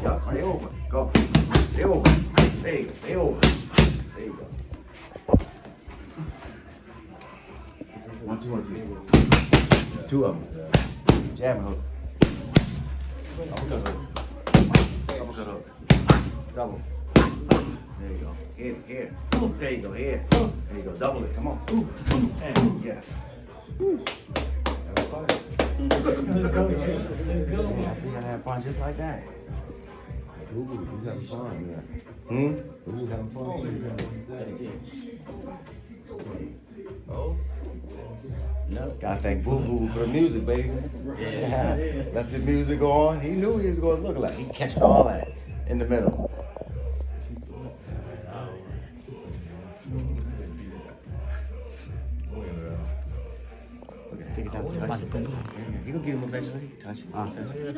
go. Stay over. Go. Stay over. There you go. Stay over. There you go. 1, 2, 1, 2. 2 of them. Jab and hook. Uppercut hook. Uppercut hook. Double. There you go. Here. There you go. Here. There you go. Double it. Come on. And yes. That was fun. Yeah, so you gotta have fun just like that. Ooh, he's having fun, yeah. Ooh, having fun. Oh. Yep. Gotta thank Boo Boo for the music, baby. Yeah. Let the music go on. He knew he was gonna look like. He catching all that in the middle. Take it down to the touch. He gonna get him eventually. Touch it.